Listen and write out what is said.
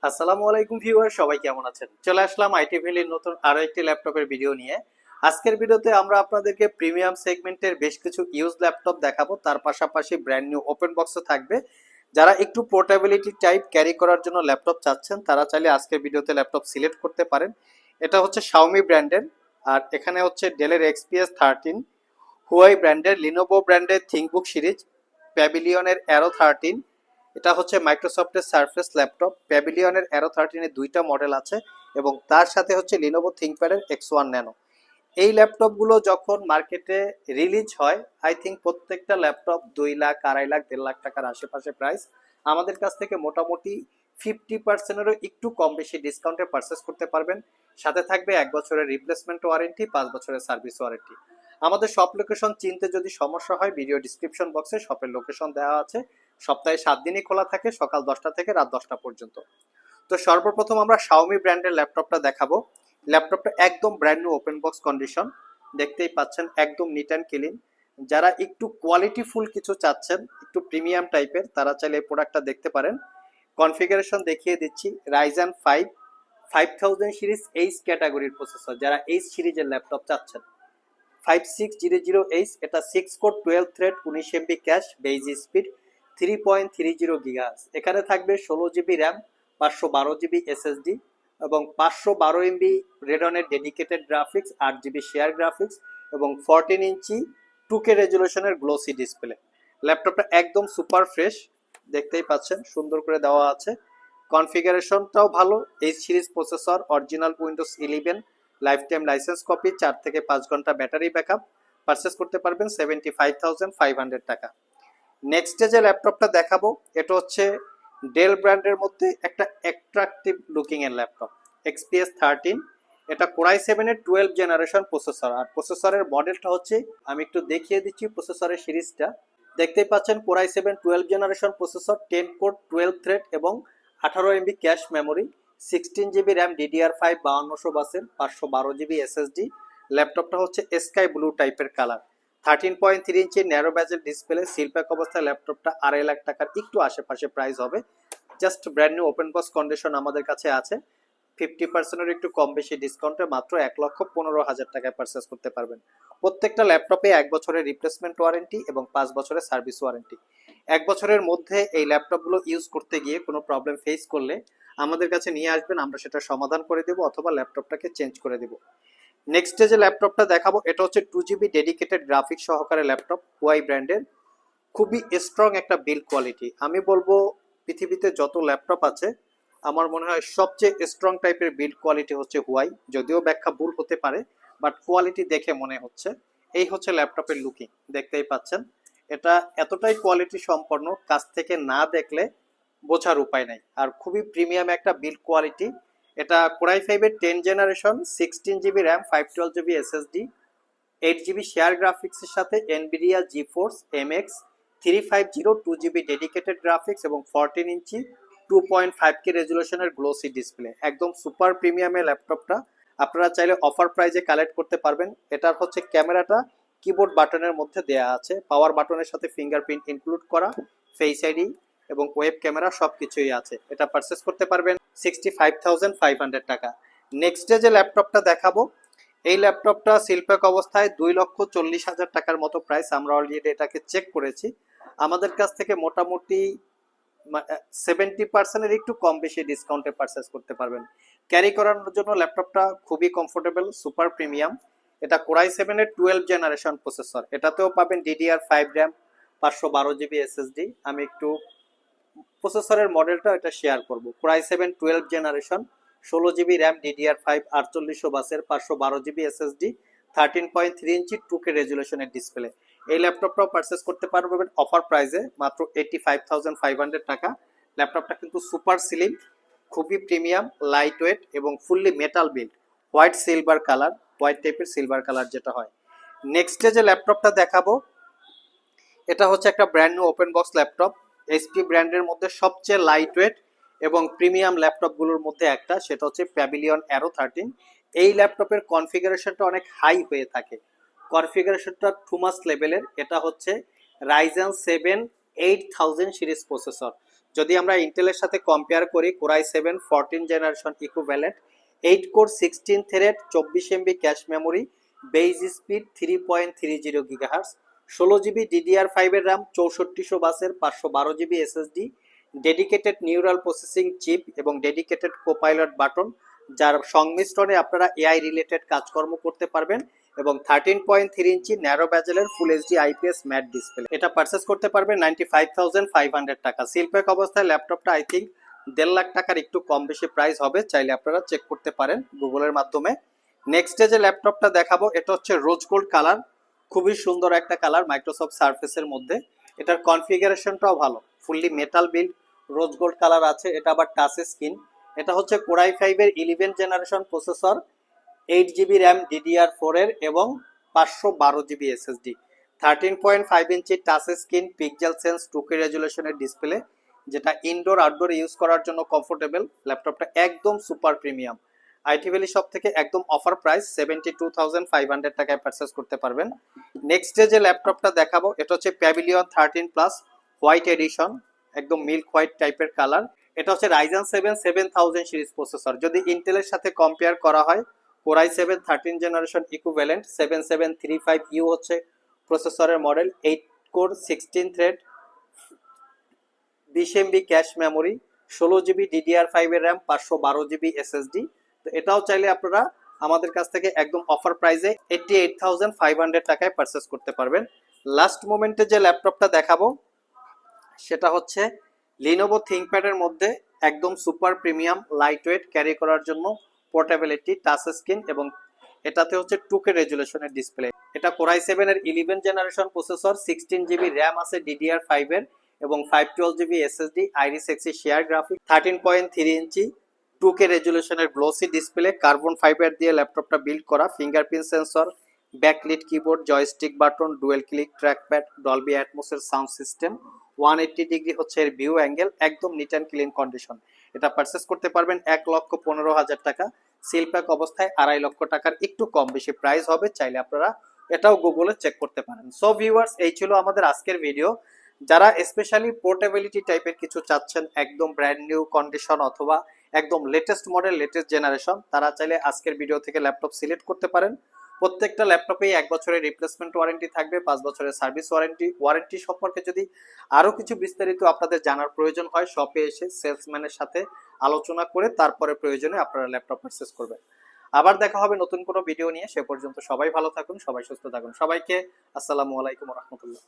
আসসালামু আলাইকুম ভিউয়ার, সবাই কেমন আছেন? চলে আসলাম আইটি ভ্যালির নতুন আরো একটি ল্যাপটপের ভিডিও নিয়ে। আজকের ভিডিওতে আমরা আপনাদেরকে প্রিমিয়াম সেগমেন্টের বেশ কিছু ইউজ ল্যাপটপ দেখাবো, তার পাশাপাশি ব্র্যান্ড নিউ ওপেন বক্সও থাকবে। যারা একটু পোর্টেবিলিটি টাইপ ক্যারি করার জন্য ল্যাপটপ চাচ্ছেন তারা চাইলে আজকের ভিডিওতে ল্যাপটপ সিলেক্ট করতে পারেন। এটা হচ্ছে শাওমি ব্র্যান্ডের, আর এখানে হচ্ছে ডেলের এক্সপিএস 13, হুয়াই ব্র্যান্ডের, লিনোভো ব্র্যান্ডের থিংকবুক সিরিজ, প্যাভিলিয়নের অ্যারো 13। এটা হচ্ছে মাইক্রোসফটের সারফেস ল্যাপটপ। প্যাভিলিয়নের অ্যারো 13 এর দুইটা মডেল আছে এবং তার সাথে হচ্ছে লিনোভো থিংকপ্যাডের X1 ন্যানো। এই ল্যাপটপগুলো যখন মার্কেটে রিলিজ হয়, আই থিঙ্ক প্রত্যেকটা ল্যাপটপ 2 লাখ, 2.5 লাখ, 1.5 লাখ টাকার আশেপাশে প্রাইস। আমাদের কাছ থেকে মোটামুটি 50%-এরও একটু কম বেশি ডিসকাউন্টে পারচেস করতে পারবেন। সাথে থাকবে 1 বছরের রিপ্লেসমেন্ট ওয়ারেন্টি, 5 বছরের সার্ভিস ওয়ারেন্টি। আমাদের শপ লোকেশন চিনতে যদি সমস্যা হয়, ভিডিও ডিসক্রিপশন বক্সে শপের লোকেশন দেওয়া আছে। সপ্তাহে 7 দিনই খোলা থাকে, সকাল 10টা থেকে রাত 10টা পর্যন্ত। তো সর্বপ্রথম আমরা শাওমি ব্র্যান্ডের ল্যাপটপটা দেখাবো। ল্যাপটপটা একদম brand new open box condition, দেখতেই পাচ্ছেন, একদম নিট অ্যান্ড ক্লিন। যারা একটু কোয়ালিটিফুল কিছু চাচ্ছেন, একটু প্রিমিয়াম টাইপের, তারা চাইলে এই প্রোডাক্টটা দেখতে পারেন। কনফিগারেশন দেখিয়ে দিচ্ছি। রাইজেন 5 5000 সিরিজ এইচ ক্যাটাগরির প্রসেসর, যারা এইচ সিরিজের ল্যাপটপ চাচ্ছেন। 5600H, এটা 6 core 12 thread 19 MB cache, base speed 3.30 GHz। এখানে থাকবে 16 GB র্যাম, 512 GB SSD এবং 512 MB রেডনের dedicated graphics, 8 GB share graphics এবং 14 ইঞ্চি 2K রেজুলেশনের গ্লোসি ডিসপ্লে। ল্যাপটপটা একদম সুপার ফ্রেশ, দেখতেই পাচ্ছেন, সুন্দর করে দেওয়া আছে। কনফিগারেশনটাও ভালো। H series processor, original Windows 11, life time licence copy, 4 থেকে 5 ঘন্টা ব্যাটারি ব্যাকআপ। পারচেস করতে পারবেন 75,500 টাকা। নেক্সটে যে ল্যাপটপটা দেখাবো, এটা হচ্ছে ডেল ব্র্যান্ডের মধ্যে একটা অ্যাট্রাকটিভ লুকিং এর ল্যাপটপ, এক্সপিএস 13। এটা কোরাই 7 এর 12 জেনারেশন প্রসেসর, আর প্রসেসরের মডেলটা হচ্ছে, আমি একটু দেখিয়ে দিচ্ছি প্রসেসরের সিরিজটা। দেখতেই পাচ্ছেন, core i 7 12 generation processor, 10 core 12 thread এবং 18 MB cache memory, 16 GB RAM, DDR5 5200 বাসের, 512 GB SSD। ল্যাপটপটা হচ্ছে স্কাই ব্লু টাইপের colour, 13.3 inch narrow bezel display. Seal pack অবস্থায় ল্যাপটপটা 2.5 লাখ টাকার একটু আশেপাশে প্রাইস হবে। Just brand new open box condition আমাদের কাছে আছে। 50%-এর একটু কম বেশি ডিসকাউন্টে মাত্র 1,15,000 টাকায় পারচেস করতে পারবেন। প্রত্যেকটা ল্যাপটপে 1 বছরের রিপ্লেসমেন্ট ওয়ারেন্টি এবং 5 বছরের সার্ভিস ওয়ারেন্টি। 1 বছরের মধ্যে এই ল্যাপটপগুলো ইউজ করতে গিয়ে কোনো প্রবলেম ফেস করলে আমাদের কাছে নিয়ে আসবেন, আমরা সেটা সমাধান করে দেবো অথবা ল্যাপটপটাকে চেঞ্জ করে দেবো। নেক্সট যে ল্যাপটপটা দেখাবো, এটা হচ্ছে 2 GB ডেডিকেটেড গ্রাফিক্স সহকারে ল্যাপটপ, হুয়াই ব্র্যান্ডের। খুবই স্ট্রং একটা বিল্ড কোয়ালিটি। আমি বলবো পৃথিবীতে যত ল্যাপটপ আছে, আমার মনে হয় সবচেয়ে স্ট্রং টাইপের বিল্ড কোয়ালিটি হচ্ছে হুয়াই। যদিও ব্যাখ্যা ভুল হতে পারে, বাট কোয়ালিটি দেখে মনে হচ্ছে। এই হচ্ছে ল্যাপটপের লুকিং, দেখতেই পাচ্ছেন। এটা এতটাই কোয়ালিটি সম্পন্ন, কাছ থেকে না দেখলে বোঝার উপায় নাই। আর খুবই প্রিমিয়াম একটা বিল্ড কোয়ালিটি। এটা কোরাই 5 এর 10 generation, 16 GB RAM, 512 GB SSD, 8 GB share গ্রাফিক্সের সাথে Nvidia GeForce MX 350 2 GB dedicated graphics এবং 14 ইঞ্চি 2.5K রেজুলেশনের গ্লোসি ডিসপ্লে। একদম সুপার প্রিমিয়ামের ল্যাপটপটা। আপনারা চাইলে অফার প্রাইজে কালেক্ট করতে পারবেন। এটার হচ্ছে ক্যামেরাটা কিবোর্ড বাটনের মধ্যে দেয়া আছে, পাওয়ার বাটনের সাথে ফিঙ্গারপ্রিন্ট ইনক্লুড করা, ফেস আইডি এবং ওয়েব ক্যামেরা সবকিছুই আছে। এটা পারচেস করতে পারবেন 65,500 টাকা। নেক্সট যে ল্যাপটপটা দেখাবো, এই ল্যাপটপটা শিল্পক অবস্থায় 2,40,000 টাকার মতো প্রাইস। আমরা অলরেডি এটাকে চেক করেছি। আমাদের কাছ থেকে মোটামুটি 70%-এর একটু কম বেশি ডিসকাউন্টে পারচেস করতে পারবেন। ক্যারি করানোর জন্য ল্যাপটপটা খুবই কমফোর্টেবল, সুপার প্রিমিয়াম। এটা কোরাই 7 এর 12 জেনারেশন প্রসেসর, এটাতেও পাবেন DDR5 র্যাম, 512 GB SSD। আমি একটু প্রসেসরের মডেলটা এটা শেয়ার করব। Core i 7 12 generation, 16 GB RAM, DDR5 4800 বাসের, 512 GB SSD, 13.3 ইঞ্চি 2K রেজুলেশনের ডিসপ্লে। এই ল্যাপটপটাও পারচেস করতে পারবেন অফার প্রাইসে মাত্র 85,500 টাকা। ল্যাপটপটা কিন্তু সুপার স্লিম, খুবই প্রিমিয়াম, লাইট ওয়েট এবং fully metal build, white silver colour, white টাইপের সিলভার কালার যেটা হয়। নেক্সট যে ল্যাপটপটা দেখাবো, এটা হচ্ছে একটা brand new open box laptop. HP ব্র্যান্ডের মধ্যে সবচেয়ে লাইট ওয়েট এবং প্রিমিয়াম ল্যাপটপগুলোর মধ্যে একটা, সেটা হচ্ছে প্যাভিলিয়ন অ্যারো 13। এই ল্যাপটপের কনফিগারেশনটা অনেক হাই হয়ে থাকে, কনফিগারেশনটা টু মাস লেভেলের। এটা হচ্ছে রাইজেন 7 8000 সিরিজ প্রসেসর। যদি আমরা ইন্টেলের সাথে কম্পেয়ার করি core i 7 14 generation equivalent 8 core 16 thread 24 MB cache memory base speed 3.30 gigahertz 16 GB DDR5 এর র্যাম 6400 বাসের 512 GB SSD dedicated neural processing chip এবং ডেডিকেটেড কোপাইলট বাটন যার সংমিশ্রণে আপনারা এআই রিলেটেড কাজকর্ম করতে পারবেন এবং 13.3 ইঞ্চি ন্যারো ব্যাজেলের full HD IPS matte display এটা পারচেস করতে পারবেন 95,500 টাকা। সিলপ্যাক অবস্থায় ল্যাপটপটা আই থিঙ্ক 1.5 লাখ টাকার একটু কম বেশি প্রাইস হবে, চাইলে আপনারা চেক করতে পারেন গুগলের মাধ্যমে। নেক্সট যে ল্যাপটপটা দেখাবো এটা হচ্ছে রোজ গোল্ড কালার, খুবই সুন্দর একটা কালার মাইক্রোসফট সারফেসের মধ্যে। এটার কনফিগারেশনটাও ভালো, fully metal build rose gold colour আছে, এটা আবার টাচ স্ক্রিন। এটা হচ্ছে কোরাই 5 এর 11 generation processor, 8 GB RAM DDR4 এর এবং 512 GB SSD 13.5 inch touch screen pixel sense 2K রেজুলেশনের ডিসপ্লে, যেটা ইনডোর আউটডোর ইউজ করার জন্য কমফোর্টেবল। ল্যাপটপটা একদম super premium, IT valley shop থেকে একদম অফার প্রাইস 72,500 টাকায় পারচেস করতে পারবেন। নেক্সট যে ল্যাপটপটা দেখাবো এটা হচ্ছে প্যাভিলিয়ন 13 প্লাস হোয়াইট এডিশন, একদম মিল্ক হোয়াইট টাইপের কালার। এটা হচ্ছে রাইজেন 7 7000 সিরিজ প্রসেসর। যদি ইন্টেলের সাথে কম্পেয়ার করা হয় কোরাই 7 13 জেনারেশন ইকুইভ্যালেন্ট 7735U হচ্ছে প্রসেসরের model, 8 core 16 thread 20 MB cache memory 16 GB DDR5 এর র্যাম 512 জিবি এসএসডি। তো এটাও চাইলে আপনারা আমাদের কাছ থেকে একদম অফার প্রাইসে 88,500 টাকায় পারচেস করতে পারবেন। লাস্ট মোমেন্টে যে ল্যাপটপটা দেখাবো সেটা হচ্ছে লিনোভো থিংকপ্যাড এর মধ্যে একদম super premium light weight, carry করার জন্য পোর্টেবিলিটি, টাচ স্ক্রিন এবং এটাতে হচ্ছে 2K রেজুলেশনের ডিসপ্লে। এটা কোরাই 7 এর 11 জেনারেশন প্রসেসর, 16 জিবি র্যাম আছে DDR5 এর এবং 512 GB SSD, Iris Xe share graphic, 13.3 inch 2K রেজুলেশনের গ্লোসি ডিসপ্লে, কার্বন ফাইবার দিয়ে ল্যাপটপটা বিল্ড করা, fingerprint sensor, backlit keyboard, joystick button, dual click trackpad, Dolby অ্যাটমসের সাউন্ড সিস্টেম, 180 ডিগ্রি হচ্ছে এর ভিউ অ্যাঙ্গেল, একদম নিট অ্যান্ড ক্লিন কন্ডিশন। এটা purchase করতে পারবেন 1,15,000 টাকা। সিলপ্যাক অবস্থায় 2.5 লক্ষ টাকার একটু কম বেশি প্রাইস হবে, চাইলে আপনারা এটাও গুগলে চেক করতে পারেন। সো ভিউয়ার্স, এই ছিল আমাদের আজকের ভিডিও। যারা স্পেশালি পোর্টেবিলিটি টাইপের কিছু চাচ্ছেন, একদম ব্র্যান্ড নিউ কন্ডিশন অথবা একদম লেটেস্ট মডেল লেটেস্ট জেনারেশন, তারা চাইলে আজকের ভিডিও থেকে ল্যাপটপ সিলেক্ট করতে পারেন। প্রত্যেকটা ল্যাপটপেই 1 বছরের রিপ্লেসমেন্ট ওয়ারেন্টি থাকবে, 5 বছরের সার্ভিস ওয়ারেন্টি সম্পর্কে যদি আরো কিছু বিস্তারিত আপনাদের জানার প্রয়োজন হয়, শপে এসে সেলসম্যানের সাথে আলোচনা করে তারপরে প্রয়োজনে আপনারা ল্যাপটপ পারচেস করবেন। আবার দেখা হবে নতুন কোনো ভিডিও নিয়ে, সে পর্যন্ত সবাই ভালো থাকুন, সবাই সুস্থ থাকুন। সবাইকে আসসালামু আলাইকুম ওয়া রাহমাতুল্লাহ।